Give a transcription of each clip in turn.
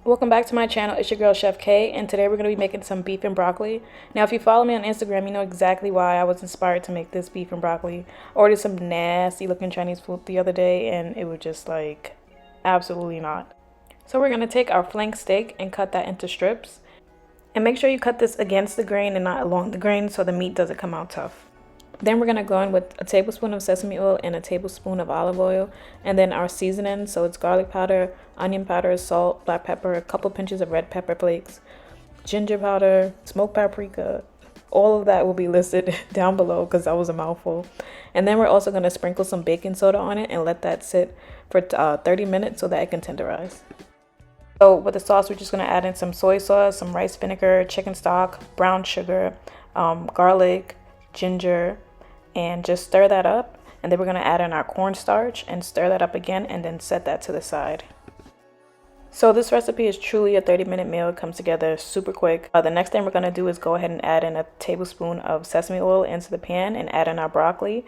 Welcome back to my channel. It's your girl Chef K, and today we're going to be making some beef and broccoli. Now if you follow me on Instagram, you know exactly why I was inspired to make this beef and broccoli. I ordered some nasty looking Chinese food the other day and it was just like absolutely not. So we're going to take our flank steak and cut that into strips. And make sure you cut this against the grain and not along the grain so the meat doesn't come out tough. Then we're going to go in with a tablespoon of sesame oil and a tablespoon of olive oil. And then our seasoning, so it's garlic powder, onion powder, salt, black pepper, a couple pinches of red pepper flakes, ginger powder, smoked paprika. All of that will be listed down below because that was a mouthful. And then we're also going to sprinkle some baking soda on it and let that sit for 30 minutes so that it can tenderize. So with the sauce, we're just going to add in some soy sauce, some rice vinegar, chicken stock, brown sugar, garlic, ginger, and just stir that up. And then we're going to add in our cornstarch and stir that up again and then set that to the side. So this recipe is truly a 30-minute meal. It comes together super quick. The next thing we're going to do is go ahead and add in a tablespoon of sesame oil into the pan and add in our broccoli.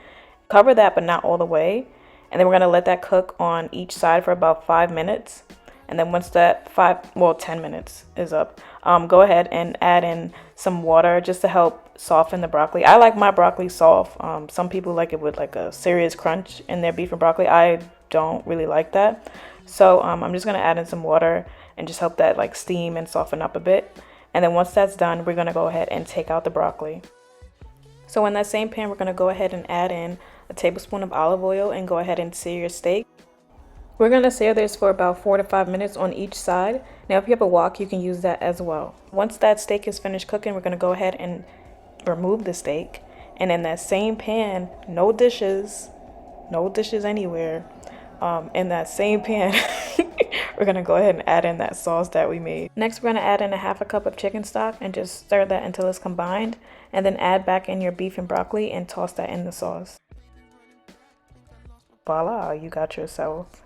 Cover that but not all the way. And then we're going to let that cook on each side for about 5 minutes. And then once that 10 minutes is up, go ahead and add in some water just to help soften the broccoli. I like my broccoli soft. Some people like it with like a serious crunch in their beef and broccoli. I don't really like that. So I'm just going to add in some water and just help that like steam and soften up a bit. And then once that's done, we're going to go ahead and take out the broccoli. So in that same pan, we're going to go ahead and add in a tablespoon of olive oil and go ahead and sear your steak. We're going to sear this for about 4 to 5 minutes on each side. Now, if you have a wok, you can use that as well. Once that steak is finished cooking, we're going to go ahead and remove the steak. And in that same pan, no dishes anywhere. In that same pan, we're going to go ahead and add in that sauce that we made. Next, we're going to add in a half a cup of chicken stock and just stir that until it's combined. And then add back in your beef and broccoli and toss that in the sauce. Voila, you got yourself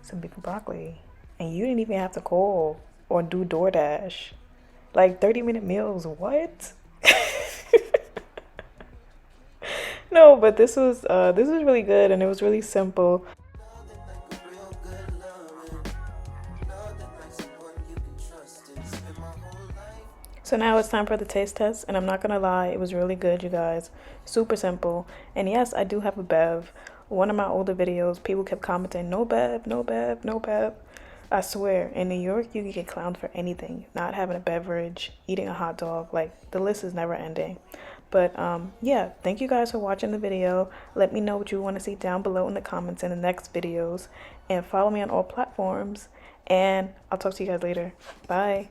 some beef and broccoli, and you didn't even have to call or do DoorDash. Like 30-minute meals, what? No, but this was really good and it was really simple. So now it's time for the taste test, and I'm not gonna lie, it was really good, you guys. Super simple. And yes, I do have a bev. One of my older videos, people kept commenting, no bev, no bev, no bev. I swear, in New York, you can get clowned for anything. Not having a beverage, eating a hot dog, like the list is never ending. But yeah, thank you guys for watching the video. Let me know what you want to see down below in the comments in the next videos. And follow me on all platforms. And I'll talk to you guys later. Bye.